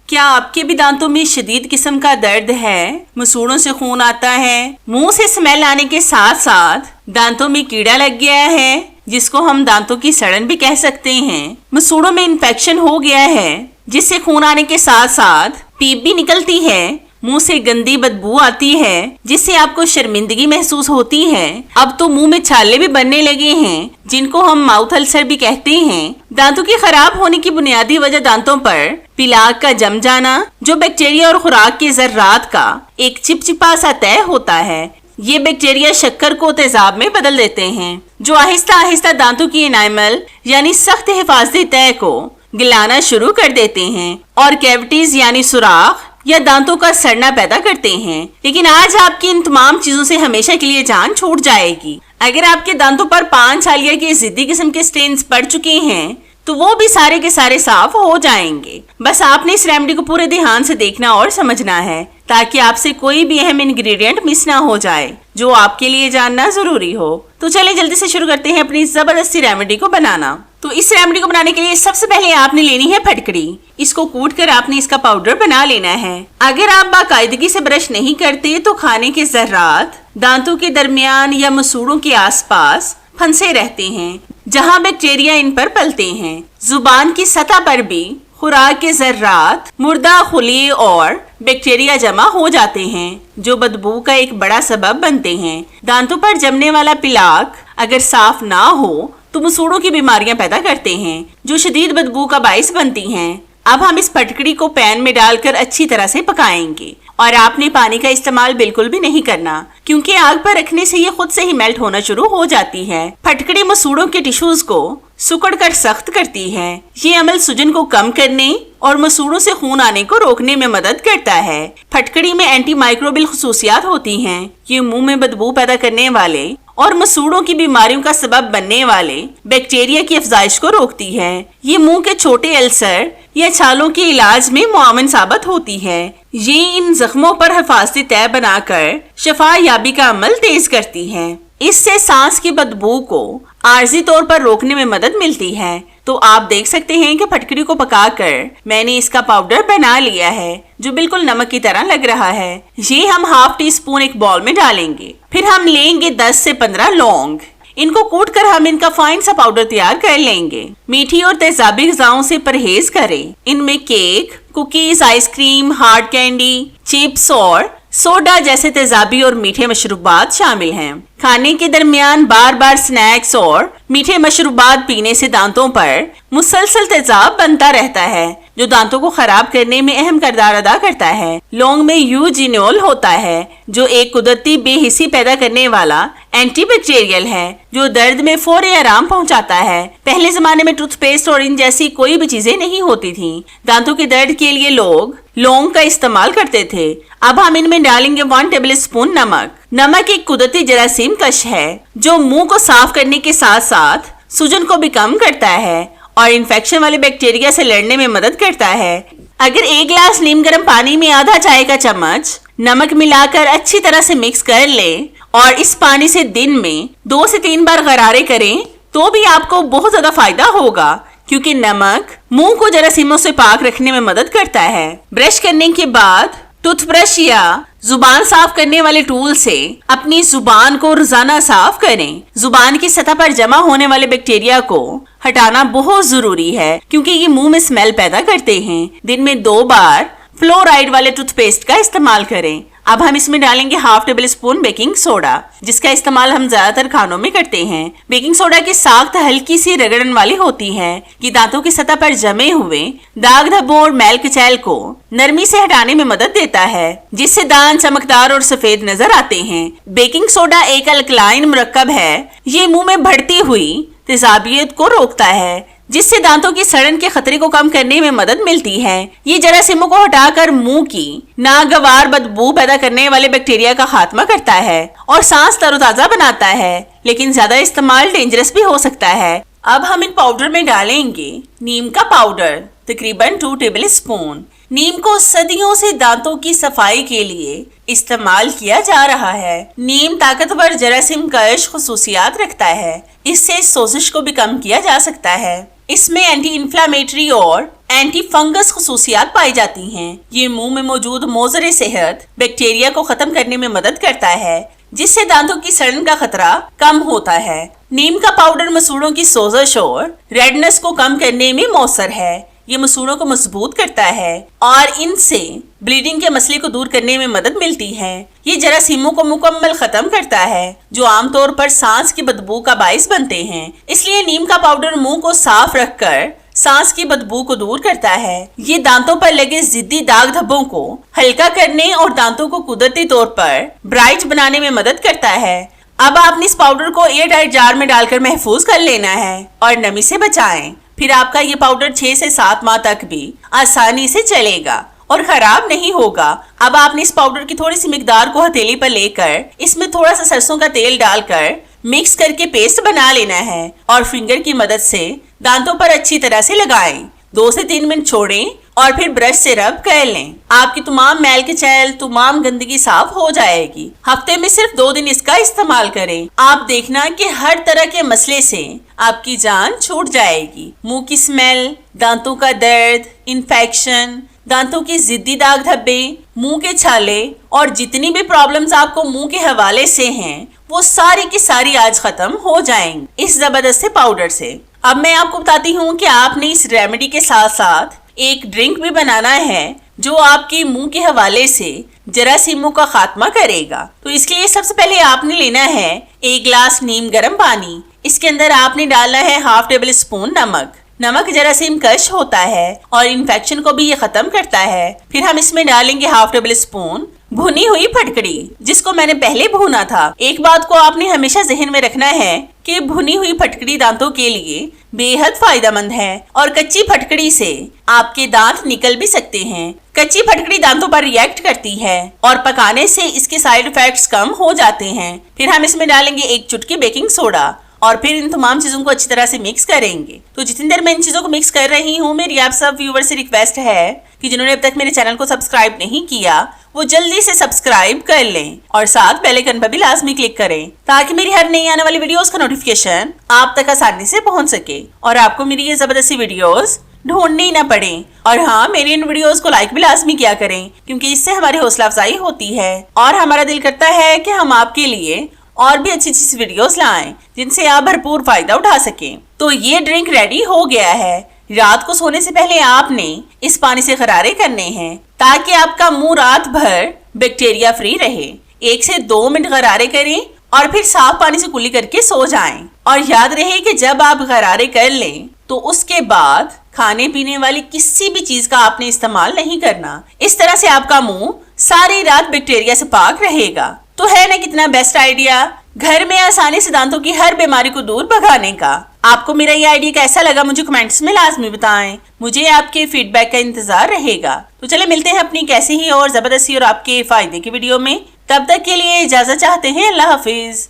क्या आपके भी दांतों में शदीद किस्म का दर्द है, मसूड़ों से खून आता है, मुंह से स्मेल आने के साथ साथ दांतों में कीड़ा लग गया है जिसको हम दांतों की सड़न भी कह सकते हैं, मसूड़ों में इन्फेक्शन हो गया है जिससे खून आने के साथ साथ पीप भी निकलती है, मुंह से गंदी बदबू आती है जिससे आपको शर्मिंदगी महसूस होती है, अब तो मुंह में छाले भी बनने लगे हैं जिनको हम माउथ अल्सर भी कहते हैं। दांतों के खराब होने की बुनियादी वजह दांतों पर पिलाक का जम जाना, जो बैक्टीरिया और खुराक के जर्रात का एक चिपचिपा सा तय होता है। ये बैक्टीरिया शक्कर को तेजाब में बदल देते हैं जो आहिस्ता आहिस्ता दांतों की एनाइमल यानी सख्त हिफाजती तय को गिलाना शुरू कर देते हैं और कैविटीज यानी सुराख या दांतों का सड़ना पैदा करते हैं। लेकिन आज आपकी इन तमाम चीजों से हमेशा के लिए जान छूट जाएगी। अगर आपके दांतों पर 5 सालिया के जिद्दी किस्म के स्टेन्स पड़ चुके हैं तो वो भी सारे के सारे साफ हो जाएंगे। बस आपने इस रेमेडी को पूरे ध्यान से देखना और समझना है ताकि आपसे कोई भी अहम इंग्रेडिएंट मिस ना हो जाए जो आपके लिए जानना जरूरी हो। तो चलिए जल्दी से शुरू करते हैं अपनी जबरदस्ती रेमेडी को बनाना। तो इस रेमेडी को बनाने के लिए सबसे पहले आपने लेनी है फटकड़ी। इसको कूट कर आपने इसका पाउडर बना लेना है। अगर आप बाकायदगी से ब्रश नहीं करते तो खाने के जर्रात दांतों के दरमियान या मसूड़ों के आसपास फंसे रहते हैं जहां बैक्टीरिया इन पर पलते हैं। जुबान की सतह पर भी खुराक के जर्रात, मुर्दा खुली और बैक्टीरिया जमा हो जाते हैं जो बदबू का एक बड़ा सबब बनते हैं। दांतों पर जमने वाला पिलाक अगर साफ ना हो तो मसूड़ों की बीमारियां पैदा करते हैं जो शदीद बदबू का बाइस बनती हैं। अब हम इस फटकड़ी को पैन में डालकर अच्छी तरह से पकाएंगे और आपने पानी का इस्तेमाल बिल्कुल भी नहीं करना क्योंकि आग पर रखने से ये खुद से ही मेल्ट होना शुरू हो जाती है। फटकड़ी मसूड़ों के टिश्यूज को सुकड़कर सख्त करती है। ये अमल सूजन को कम करने और मसूड़ों से खून आने को रोकने में मदद करता है। फटकड़ी में एंटी माइक्रोबियल खुसूसियात होती हैं। ये मुंह में बदबू पैदा करने वाले और मसूड़ों की बीमारियों का सबब बनने वाले बैक्टीरिया की अफजाइश को रोकती है। ये मुंह के छोटे अल्सर या छालों के इलाज में मुआवन साबित होती है। ये इन जख्मों पर हिफाजती तय बनाकर शफा याबी का अमल तेज करती है। इससे सांस की बदबू को आर्जी तौर पर रोकने में मदद मिलती है। तो आप देख सकते हैं कि फटकड़ी को पकाकर मैंने इसका पाउडर बना लिया है जो बिल्कुल नमक की तरह लग रहा है। ये हम ½ टीस्पून एक बाउल में डालेंगे। फिर हम लेंगे 10 से 15 लौंग। इनको कूट कर हम इनका फाइन सा पाउडर तैयार कर लेंगे। मीठी और तेजाबी ग़िज़ाओं से परहेज करें। इनमें cake, cookies, ice cream, hard candy, chips और सोडा जैसे तेजाबी और मीठे मशरूबात शामिल हैं। खाने के दरमियान बार बार स्नैक्स और मीठे मशरूबात पीने से दांतों पर मुसलसल तेजाब बनता रहता है जो दांतों को खराब करने में अहम किरदार अदा करता है। लौंग में यूजिनोल होता है जो एक कुदरती बेहिसी पैदा करने वाला एंटीबैक्टीरियल है जो दर्द में फौरी आराम पहुंचाता है। पहले जमाने में टूथपेस्ट और इन जैसी कोई भी चीजें नहीं होती थी। दांतों के दर्द के लिए लोग लौंग का इस्तेमाल करते थे। अब हम इनमें डालेंगे 1 टेबलस्पून नमक। नमक एक कुदरती जरासीम कश है जो मुंह को साफ करने के साथ साथ सूजन को भी कम करता है और इन्फेक्शन वाले बैक्टीरिया से लड़ने में मदद करता है। अगर 1 गिलास नीम गर्म पानी में आधा चाय का चम्मच नमक मिलाकर अच्छी तरह से मिक्स कर लें और इस पानी से दिन में 2 से 3 बार गरारे करें तो भी आपको बहुत ज्यादा फायदा होगा क्योंकि नमक मुंह को जरासीमों से पाक रखने में मदद करता है। ब्रश करने के बाद टूथब्रश या जुबान साफ करने वाले टूल से अपनी जुबान को रोजाना साफ करें। जुबान की सतह पर जमा होने वाले बैक्टीरिया को हटाना बहुत जरूरी है क्योंकि ये मुंह में स्मेल पैदा करते हैं। दिन में 2 बार फ्लोराइड वाले टूथपेस्ट का इस्तेमाल करें। अब हम इसमें डालेंगे ½ टेबलस्पून बेकिंग सोडा जिसका इस्तेमाल हम ज्यादातर खानों में करते हैं। बेकिंग सोडा की साख्त हल्की सी रगड़न वाली होती है। ये दांतों की सतह पर जमे हुए दाग धब्बों और मैल कुचैल को नरमी से हटाने में मदद देता है जिससे दांत चमकदार और सफेद नजर आते हैं। बेकिंग सोडा एक अल्कलाइन मुरक्कब है। ये मुंह में बढ़ती हुई तेजाबियत को रोकता है जिससे दांतों की सड़न के खतरे को कम करने में मदद मिलती है। ये जरासीमों को हटाकर मुंह की नागवार बदबू पैदा करने वाले बैक्टीरिया का खात्मा करता है और सांस तरोताजा बनाता है, लेकिन ज्यादा इस्तेमाल डेंजरस भी हो सकता है। अब हम इन पाउडर में डालेंगे नीम का पाउडर, तकरीबन 2 टेबलस्पून। नीम को सदियों से दांतों की सफाई के लिए इस्तेमाल किया जा रहा है। नीम ताकतवर जरासीम कश खुसूसियात रखता है। इससे सोजिश को भी कम किया जा सकता है। इसमें एंटी इन्फ्लामेटरी और एंटी फंगस खसूसियात पाई जाती हैं। ये मुंह में मौजूद मोज़र सेहत बैक्टीरिया को खत्म करने में मदद करता है, जिससे दांतों की सड़न का खतरा कम होता है। नीम का पाउडर मसूड़ों की सोजश और रेडनेस को कम करने में मौसर है। ये मसूड़ों को मजबूत करता है और इनसे ब्लीडिंग के मसले को दूर करने में मदद मिलती है। ये जरासीमों को मुकम्मल खत्म करता है, जो आमतौर पर सांस की बदबू का बाइस बनते हैं। इसलिए नीम का पाउडर मुंह को साफ रखकर सांस की बदबू को दूर करता है। ये दांतों पर लगे जिद्दी दाग धब्बों को हल्का करने और दांतों को कुदरती तौर पर ब्राइट बनाने में मदद करता है। अब आपने इस पाउडर को एयर टाइट जार में डालकर महफूज कर लेना है और नमी से बचाएं। फिर आपका ये पाउडर 6 से 7 माह तक भी आसानी से चलेगा और खराब नहीं होगा। अब आपने इस पाउडर की थोड़ी सी मिकदार को हथेली पर लेकर इसमें थोड़ा सा सरसों का तेल डालकर मिक्स करके पेस्ट बना लेना है और फिंगर की मदद से दांतों पर अच्छी तरह से लगाएं। 2 से 3 मिनट छोड़ें और फिर ब्रश से रब कर लें। आपकी तमाम मैल के छैल, तमाम गंदगी साफ हो जाएगी। हफ्ते में सिर्फ 2 दिन इसका इस्तेमाल करें। आप देखना कि हर तरह के मसले से आपकी जान छूट जाएगी। मुंह की स्मेल, दांतों का दर्द, इन्फेक्शन, दांतों की जिद्दी दाग धब्बे, मुंह के छाले और जितनी भी प्रॉब्लम्स आपको मुंह के हवाले से हैं, वो सारी की सारी आज खत्म हो जाएंगी इस जबरदस्त पाउडर से। अब मैं आपको बताती हूँ कि आपने इस रेमेडी के साथ साथ एक ड्रिंक भी बनाना है जो आपके मुंह के हवाले से जरासीमों का खात्मा करेगा। तो इसके लिए सबसे पहले आपने लेना है 1 गिलास नीम गर्म पानी। इसके अंदर आपने डालना है ½ टेबल स्पून नमक। नमक जरासीम कश होता है और इन्फेक्शन को भी ये खत्म करता है। फिर हम इसमें डालेंगे ½ टेबल स्पून भुनी हुई फटकड़ी, जिसको मैंने पहले भुना था। एक बात को आपने हमेशा जहन में रखना है कि भुनी हुई फटकड़ी दांतों के लिए बेहद फायदेमंद है और कच्ची फटकड़ी से आपके दांत निकल भी सकते हैं। कच्ची फटकड़ी दांतों पर रिएक्ट करती है और पकाने से इसके साइड इफेक्ट्स कम हो जाते हैं। फिर हम इसमें डालेंगे 1 चुटकी बेकिंग सोडा और फिर इन तमाम चीजों को अच्छी तरह से मिक्स करेंगे। तो जितनी देर मैं इन चीजों को मिक्स कर रही हूँ, मेरी आप सब व्यूअर से रिक्वेस्ट है कि जिन्होंने अब तक मेरे चैनल को सब्सक्राइब नहीं किया वो जल्दी से सब्सक्राइब कर लें और साथ बेल आइकन पर भी लाजमी क्लिक करें, ताकि मेरी हर नई आने वाली वीडियोस का नोटिफिकेशन आप तक आसानी से पहुंच सके और आपको मेरी ये जबरदस्ती वीडियोस ढूंढनी ही ना पड़े। और हाँ, मेरी इन वीडियोस को लाइक भी लाजमी किया करें, क्योंकि इससे हमारी हौसला अफजाई होती है और हमारा दिल करता है कि हम आपके लिए और भी अच्छी अच्छी वीडियोस लाएं जिनसे आप भरपूर फायदा उठा सकें। तो ये ड्रिंक रेडी हो गया है। रात को सोने से पहले आपने इस पानी से गरारे करने हैं ताकि आपका मुंह रात भर बैक्टीरिया फ्री रहे। 1 से 2 मिनट गरारे करें और फिर साफ पानी से कुल्ली करके सो जाएं। और याद रहे कि जब आप गरारे कर लें तो उसके बाद खाने पीने वाली किसी भी चीज का आपने इस्तेमाल नहीं करना। इस तरह से आपका मुंह सारी रात बैक्टीरिया से पाक रहेगा। तो है ना कितना बेस्ट आइडिया घर में आसानी से दांतों की हर बीमारी को दूर भगाने का। आपको मेरा ये आइडिया कैसा लगा मुझे कमेंट्स में लाजमी बताएं। मुझे आपके फीडबैक का इंतजार रहेगा। तो चले मिलते हैं अपनी कैसी ही और जबरदस्ती और आपके फायदे की वीडियो में। तब तक के लिए इजाजत चाहते हैं। अल्लाह हाफिज।